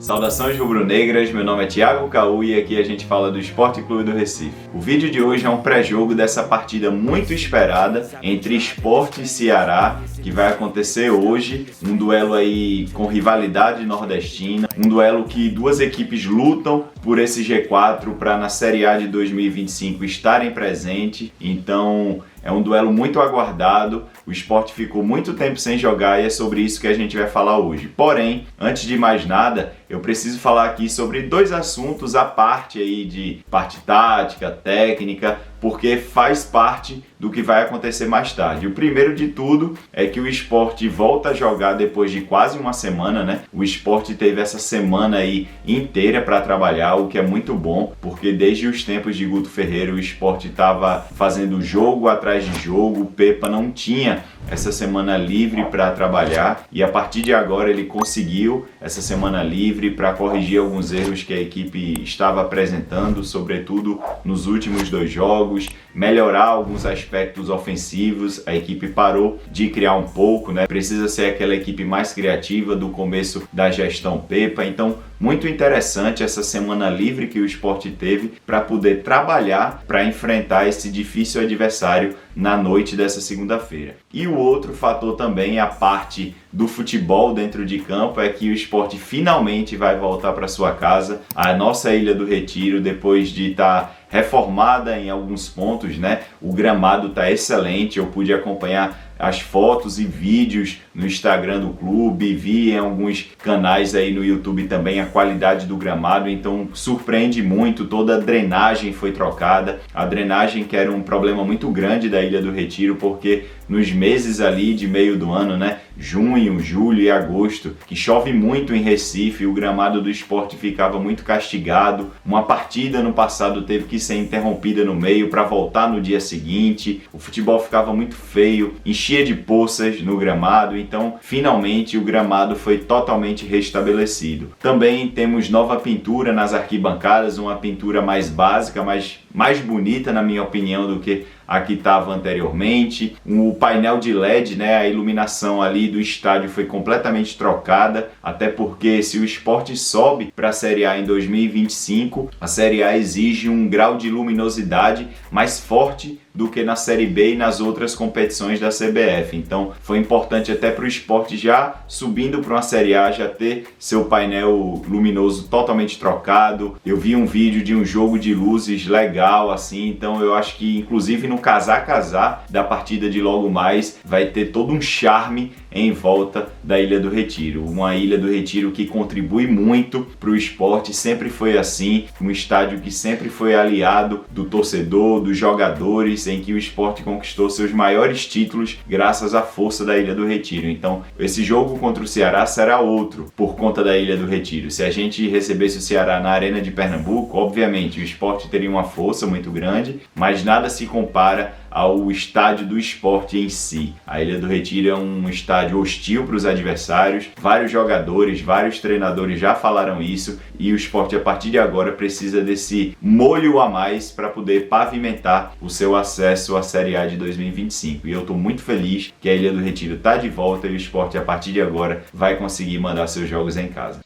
Saudações rubro-negras, meu nome é Thiago Caú e aqui a gente fala do Sport Clube do Recife. O vídeo de hoje é um pré-jogo dessa partida muito esperada entre Sport e Ceará, que vai acontecer hoje, um duelo aí com rivalidade nordestina, um duelo que duas equipes lutam por esse G4 para na Série A de 2025 estarem presentes, então é um duelo muito aguardado, o Sport ficou muito tempo sem jogar e é sobre isso que a gente vai falar hoje. Porém, antes de mais nada, eu preciso falar aqui sobre dois assuntos à parte aí de parte tática, técnica, porque faz parte do que vai acontecer mais tarde. O primeiro de tudo é que o Sport volta a jogar depois de quase uma semana, né? O Sport teve essa semana aí inteira para trabalhar, o que é muito bom, porque desde os tempos de Guto Ferreira o Sport estava fazendo jogo atrás de jogo, o Pepa não tinha essa semana livre para trabalhar e a partir de agora ele conseguiu essa semana livre para corrigir alguns erros que a equipe estava apresentando, sobretudo nos últimos dois jogos, melhorar alguns aspectos ofensivos. A equipe parou de criar um pouco, né? Precisa ser aquela equipe mais criativa do começo da gestão Pepa, então muito interessante essa semana livre que o Sport teve para poder trabalhar para enfrentar esse difícil adversário na noite dessa segunda-feira. E o outro fator também, a parte do futebol dentro de campo, é que o Sport finalmente vai voltar para sua casa, a nossa Ilha do Retiro, depois de estar reformada em alguns pontos, né? O gramado está excelente, eu pude acompanhar as fotos e vídeos no Instagram do clube, vi em alguns canais aí no YouTube também a qualidade do gramado, então surpreende muito, toda a drenagem foi trocada, a drenagem que era um problema muito grande da Ilha do Retiro, porque nos meses ali de meio do ano, né, junho, julho e agosto, que chove muito em Recife, o gramado do Sport ficava muito castigado, uma partida no passado teve que ser interrompida no meio para voltar no dia seguinte, o futebol ficava muito feio, enchia de poças no gramado, então finalmente o gramado foi totalmente restabelecido. Também temos nova pintura nas arquibancadas, uma pintura mais básica, mais bonita na minha opinião do que a que estava anteriormente. O painel de LED, né, a iluminação ali do estádio foi completamente trocada, até porque se o Sport sobe para a Série A em 2025, a Série A exige um grau de luminosidade mais forte do que na Série B e nas outras competições da CBF. Então foi importante até para o Sport já subindo para uma Série A já ter seu painel luminoso totalmente trocado. Eu vi um vídeo de um jogo de luzes legal assim, então eu acho que inclusive no casar da partida de logo mais vai ter todo um charme em volta da Ilha do Retiro. Uma Ilha do Retiro que contribui muito para o Sport, sempre foi assim, um estádio que sempre foi aliado do torcedor, dos jogadores, em que o Sport conquistou seus maiores títulos graças à força da Ilha do Retiro. Então, esse jogo contra o Ceará será outro por conta da Ilha do Retiro. Se a gente recebesse o Ceará na Arena de Pernambuco, obviamente o Sport teria uma força muito grande, mas nada se compara ao estádio do Sport em si. A Ilha do Retiro é um estádio hostil para os adversários, vários jogadores, vários treinadores já falaram isso e o Sport a partir de agora precisa desse molho a mais para poder pavimentar o seu acesso à Série A de 2025. E eu estou muito feliz que a Ilha do Retiro está de volta e o Sport a partir de agora vai conseguir mandar seus jogos em casa.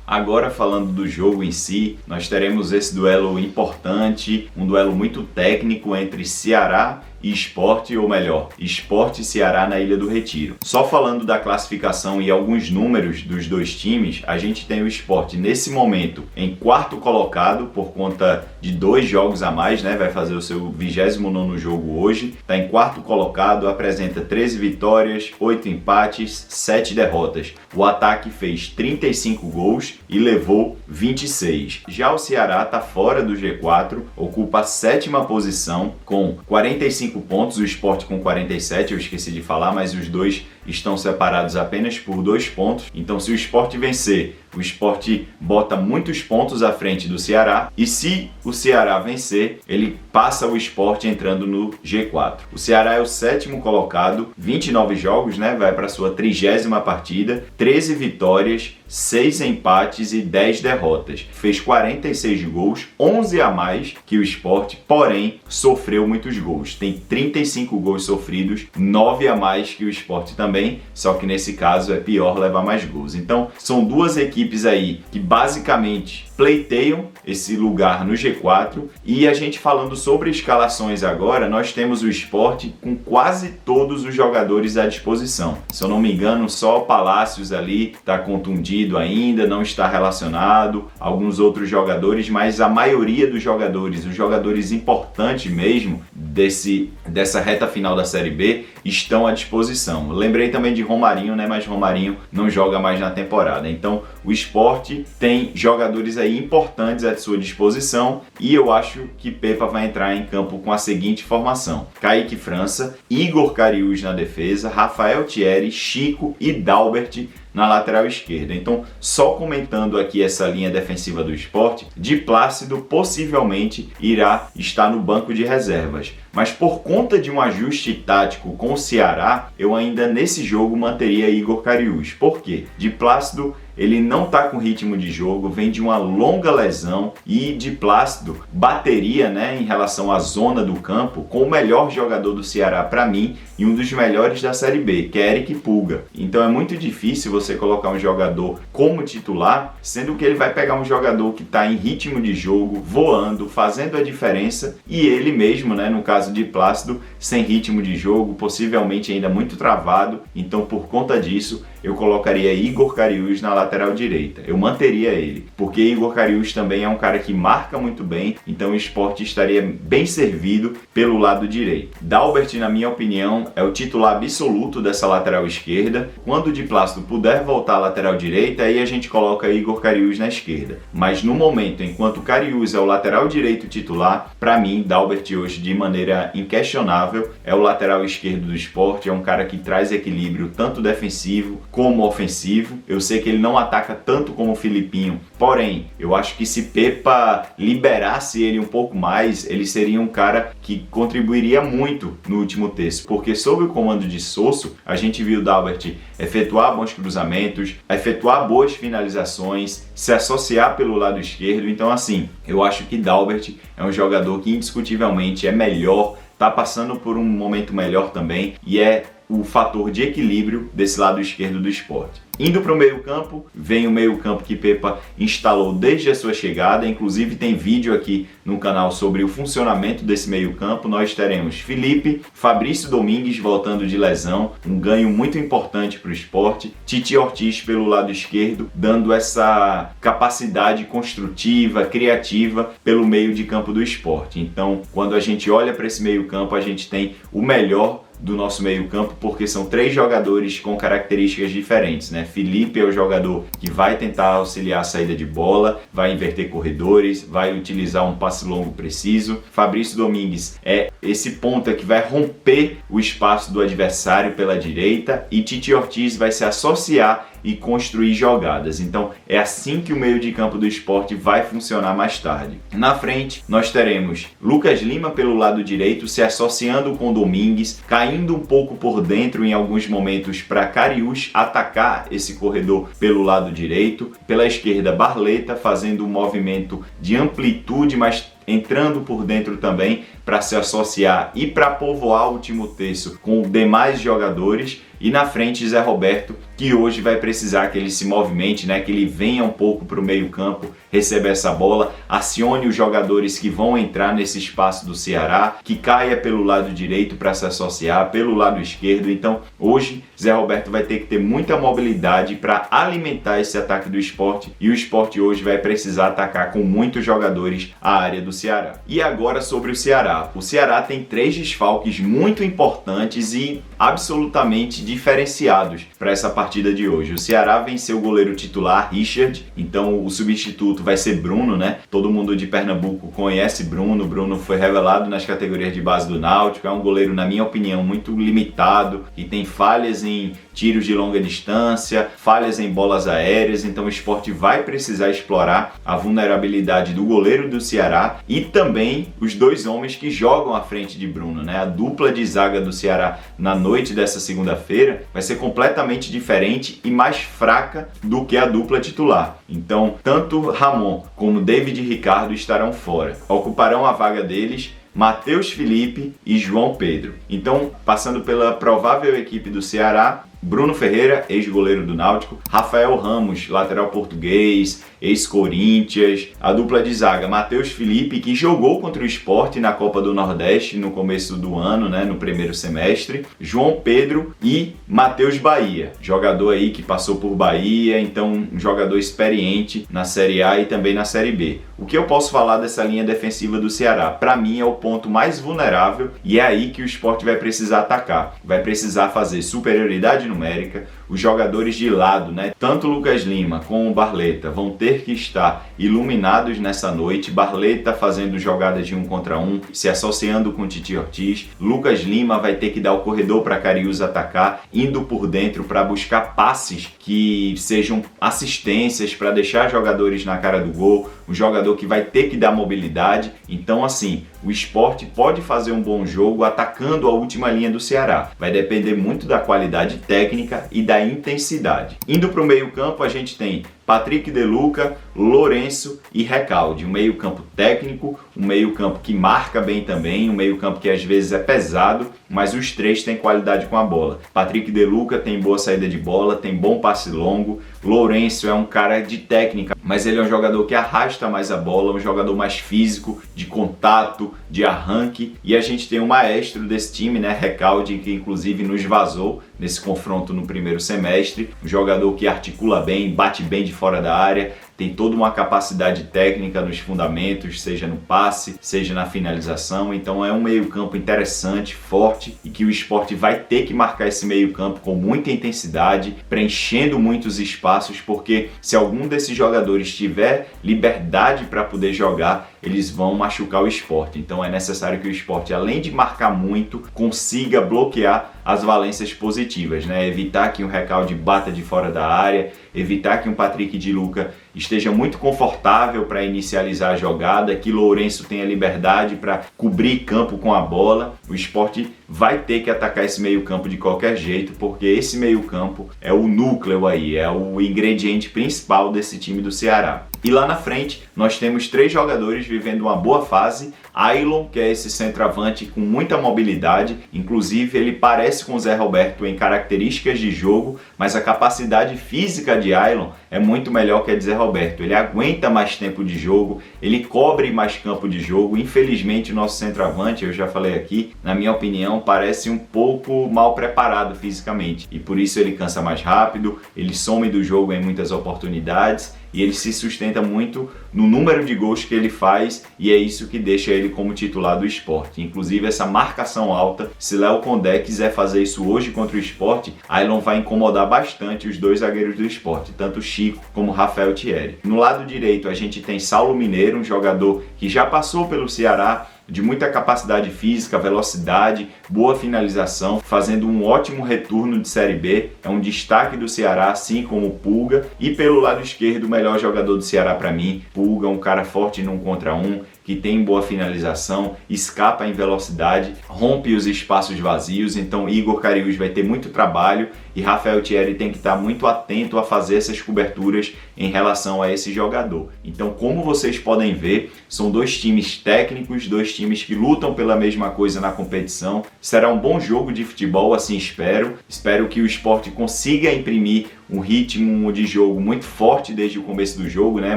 Agora falando do jogo em si, nós teremos esse duelo importante, um duelo muito técnico entre Ceará e Sport, ou melhor, Sport e Ceará na Ilha do Retiro. Só falando da classificação e alguns números dos dois times, a gente tem o Sport nesse momento em quarto colocado por conta de 2 jogos a mais, né? Vai fazer o seu 29º jogo hoje. Está em quarto colocado, apresenta 13 vitórias, 8 empates, 7 derrotas. O ataque fez 35 gols e levou 26. Já o Ceará está fora do G4, ocupa a 7ª posição com 45 pontos, o Sport com 47, eu esqueci de falar, mas os dois estão separados apenas por 2 pontos. Então se o Sport vencer, o Sport bota muitos pontos à frente do Ceará e se o Ceará vencer, ele passa o Sport entrando no G4. O Ceará é o 7º colocado, 29 jogos, né? Vai para sua 30ª partida, 13 vitórias, 6 empates e 10 derrotas. Fez 46 gols, 11 a mais que o Sport, porém sofreu muitos gols. Tem 35 gols sofridos, 9 a mais que o Sport também, só que nesse caso é pior levar mais gols. Então são duas equipes equipes aí que basicamente pleiteiam esse lugar no G4. E a gente falando sobre escalações agora, nós temos o Sport com quase todos os jogadores à disposição. Se eu não me engano, só o Palácios ali está contundido ainda, não está relacionado, alguns outros jogadores, mas a maioria dos jogadores, os jogadores importantes mesmo dessa reta final da Série B, estão à disposição. Lembrei também de Romarinho, né? Mas Romarinho não joga mais na temporada. Então o Sport tem jogadores aí importantes à sua disposição e eu acho que Pepa vai entrar em campo com a seguinte formação: Kaique França, Igor Cariús na defesa, Rafael Thierry, Chico e Dalbert na lateral esquerda. Então, só comentando aqui essa linha defensiva do Sport, de Plácido possivelmente irá estar no banco de reservas. Mas por conta de um ajuste tático com o Ceará, eu ainda nesse jogo manteria Igor Cariús. Por quê? De Plácido ele não está com ritmo de jogo, vem de uma longa lesão e de Plácido bateria, né, em relação à zona do campo com o melhor jogador do Ceará para mim e um dos melhores da Série B, que é Eric Pulga. Então é muito difícil você colocar um jogador como titular, sendo que ele vai pegar um jogador que está em ritmo de jogo, voando, fazendo a diferença, e ele mesmo, né, no caso de Plácido, sem ritmo de jogo, possivelmente ainda muito travado. Então por conta disso eu colocaria Igor Cariús na lateral direita. Eu manteria ele, porque Igor Cariús também é um cara que marca muito bem, então o Sport estaria bem servido pelo lado direito. Dalbert, na minha opinião, é o titular absoluto dessa lateral esquerda. Quando o Di Plácido puder voltar à lateral direita, aí a gente coloca Igor Cariús na esquerda. Mas no momento, enquanto o Cariús é o lateral direito titular, para mim, Dalbert hoje, de maneira inquestionável, é o lateral esquerdo do Sport, é um cara que traz equilíbrio tanto defensivo como ofensivo. Eu sei que ele não ataca tanto como o Filipinho, porém, eu acho que se Pepa liberasse ele um pouco mais, ele seria um cara que contribuiria muito no último terço, porque sob o comando de Sosso, a gente viu o Dalbert efetuar bons cruzamentos, efetuar boas finalizações, se associar pelo lado esquerdo. Então assim, eu acho que Dalbert é um jogador que indiscutivelmente é melhor, está passando por um momento melhor também e é o fator de equilíbrio desse lado esquerdo do Sport. Indo para o meio-campo, vem o meio-campo que Pepa instalou desde a sua chegada. Inclusive tem vídeo aqui no canal sobre o funcionamento desse meio-campo. Nós teremos Felipe, Fabrício Domingues voltando de lesão, um ganho muito importante para o Sport. Titi Ortiz pelo lado esquerdo, dando essa capacidade construtiva, criativa pelo meio de campo do Sport. Então, quando a gente olha para esse meio-campo, a gente tem o melhor do nosso meio-campo, porque são três jogadores com características diferentes, né? Felipe é o jogador que vai tentar auxiliar a saída de bola, vai inverter corredores, vai utilizar um passe longo preciso. Fabrício Domingues é esse ponta que vai romper o espaço do adversário pela direita e Titi Ortiz vai se associar e construir jogadas. Então é assim que o meio de campo do Sport vai funcionar mais tarde. Na frente nós teremos Lucas Lima pelo lado direito se associando com Domingues, caindo um pouco por dentro em alguns momentos para Cariús atacar esse corredor pelo lado direito. Pela esquerda, Barleta fazendo um movimento de amplitude, mas entrando por dentro também para se associar e para povoar o último terço com demais jogadores. E na frente, Zé Roberto, que hoje vai precisar que ele se movimente, né? Que ele venha um pouco para o meio campo, receba essa bola, acione os jogadores que vão entrar nesse espaço do Ceará, que caia pelo lado direito para se associar, pelo lado esquerdo. Então hoje Zé Roberto vai ter que ter muita mobilidade para alimentar esse ataque do Sport, e o Sport hoje vai precisar atacar com muitos jogadores a área do Ceará. E agora sobre o Ceará. O Ceará tem 3 desfalques muito importantes e absolutamente diferenciados para essa partida de hoje. O Ceará venceu o goleiro titular, Richard, então o substituto vai ser Bruno, né? Todo mundo de Pernambuco conhece Bruno. Bruno foi revelado nas categorias de base do Náutico, é um goleiro, na minha opinião, muito limitado, que tem falhas em tiros de longa distância, falhas em bolas aéreas. Então o Sport vai precisar explorar a vulnerabilidade do goleiro do Ceará e também os 2 homens que jogam à frente de Bruno, né? A dupla de zaga do Ceará na noite dessa segunda-feira vai ser completamente diferente e mais fraca do que a dupla titular. Então, tanto Ramon como David Ricardo estarão fora. Ocuparão a vaga deles Matheus Felipe e João Pedro. Então, passando pela provável equipe do Ceará, Bruno Ferreira, ex-goleiro do Náutico, Rafael Ramos, lateral português, ex-Corinthians, a dupla de zaga Matheus Felipe, que jogou contra o Sport na Copa do Nordeste no começo do ano, né, no primeiro semestre, João Pedro e Matheus Bahia, jogador aí que passou por Bahia, então um jogador experiente na Série A e também na Série B. O que eu posso falar dessa linha defensiva do Ceará? Para mim é o ponto mais vulnerável e é aí que o Sport vai precisar atacar. Vai precisar fazer superioridade numérica, os jogadores de lado, né? Tanto o Lucas Lima como o Barleta vão ter que estar iluminados nessa noite. Barleta fazendo jogadas de 1 contra 1, se associando com o Titi Ortiz. Lucas Lima vai ter que dar o corredor para Cariús atacar, indo por dentro para buscar passes que sejam assistências para deixar jogadores na cara do gol. Um jogador que vai ter que dar mobilidade. Então, assim, o Sport pode fazer um bom jogo atacando a última linha do Ceará. Vai depender muito da qualidade técnica e da intensidade. Indo para o meio-campo, a gente tem Patrick De Luca, Lourenço e Recalde. Um meio-campo técnico, um meio-campo que marca bem também, um meio-campo que às vezes é pesado, mas os três têm qualidade com a bola. Patrick De Luca tem boa saída de bola, tem bom passe longo. Lourenço é um cara de técnica, mas ele é um jogador que arrasta mais a bola, um jogador mais físico, de contato, de arranque. E a gente tem o maestro desse time, né, Recalde, que inclusive nos vazou nesse confronto no primeiro semestre. Um jogador que articula bem, bate bem de fora da área, tem toda uma capacidade técnica nos fundamentos, seja no passe, seja na finalização. Então é um meio-campo interessante, forte, e que o Sport vai ter que marcar esse meio-campo com muita intensidade, preenchendo muitos espaços, porque se algum desses jogadores tiver liberdade para poder jogar, eles vão machucar o Sport. Então é necessário que o Sport, além de marcar muito, consiga bloquear as valências positivas, né? Evitar que um Recalde bata de fora da área, evitar que um Patrick de Luca esteja muito confortável para inicializar a jogada, que Lourenço tenha liberdade para cobrir campo com a bola. O Sport vai ter que atacar esse meio-campo de qualquer jeito, porque esse meio-campo é o núcleo aí, é o ingrediente principal desse time do Ceará. E lá na frente, nós temos 3 jogadores vivendo uma boa fase. Ailon, que é esse centroavante com muita mobilidade, inclusive ele parece com o Zé Roberto em características de jogo, mas a capacidade física de Ailon é muito melhor que a de Zé Roberto. Ele aguenta mais tempo de jogo, ele cobre mais campo de jogo. Infelizmente o nosso centroavante, eu já falei aqui, na minha opinião, parece um pouco mal preparado fisicamente, e por isso ele cansa mais rápido, ele some do jogo em muitas oportunidades, e ele se sustenta muito no número de gols que ele faz, e é isso que deixa ele como titular do Sport. Inclusive essa marcação alta, se Léo Condé quiser fazer isso hoje contra o Sport, Ailon vai incomodar bastante os 2 zagueiros do Sport, tanto Chico como Rafael Thierry. No lado direito a gente tem Saulo Mineiro, um jogador que já passou pelo Ceará, de muita capacidade física, velocidade, boa finalização, fazendo um ótimo retorno de Série B. É um destaque do Ceará, assim como o Pulga. E pelo lado esquerdo, o melhor jogador do Ceará para mim, Pulga, um cara forte num contra um, que tem boa finalização, escapa em velocidade, rompe os espaços vazios. Então Igor Cariús vai ter muito trabalho e Rafael Thierry tem que estar muito atento a fazer essas coberturas em relação a esse jogador. Então, como vocês podem ver, são 2 times técnicos, 2 times que lutam pela mesma coisa na competição. Será um bom jogo de futebol, assim espero. Espero que o Sport consiga imprimir um ritmo de jogo muito forte desde o começo do jogo, né?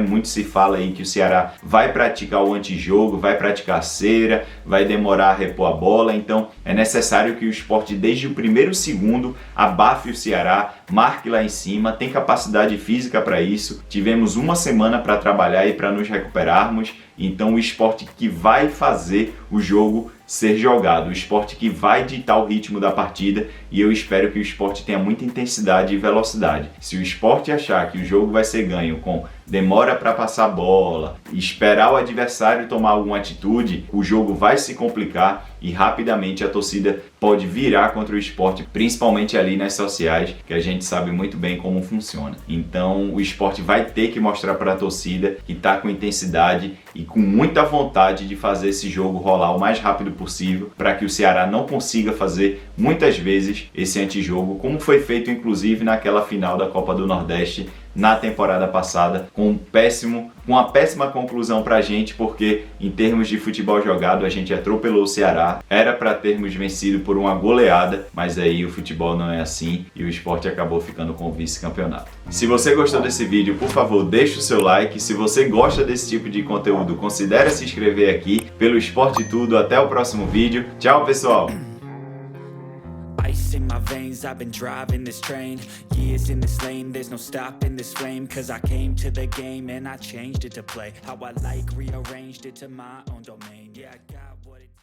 Muito se fala aí que o Ceará vai praticar o antijogo, vai praticar cera, vai demorar a repor a bola. Então é necessário que o Sport, desde o primeiro segundo, abafe o Ceará, marque lá em cima, tem capacidade física para isso. Tivemos uma semana para trabalhar e para nos recuperarmos. Então o Sport que vai fazer o jogo ser jogado, o Sport que vai ditar o ritmo da partida, e eu espero que o Sport tenha muita intensidade e velocidade. Se o Sport achar que o jogo vai ser ganho com demora para passar a bola, esperar o adversário tomar alguma atitude, o jogo vai se complicar e rapidamente a torcida pode virar contra o Sport, principalmente ali nas sociais, que a gente sabe muito bem como funciona. Então o Sport vai ter que mostrar para a torcida que está com intensidade e com muita vontade de fazer esse jogo rolar o mais rápido possível, para que o Ceará não consiga fazer muitas vezes esse antijogo, como foi feito inclusive naquela final da Copa do Nordeste na temporada passada, com uma péssima conclusão pra gente, porque em termos de futebol jogado a gente atropelou o Ceará, era para termos vencido por uma goleada, mas aí o futebol não é assim e o Sport acabou ficando com o vice-campeonato. Se você gostou desse vídeo, por favor, deixe o seu like. Se você gosta desse tipo de conteúdo, considere se inscrever aqui pelo Sport Tudo. Até o próximo vídeo. Tchau, pessoal! Ice in my veins, I've been driving this train. Years in this lane, there's no stopping this flame. Cause I came to the game and I changed it to play how I like, rearranged it to my own domain. Yeah, I got what it takes.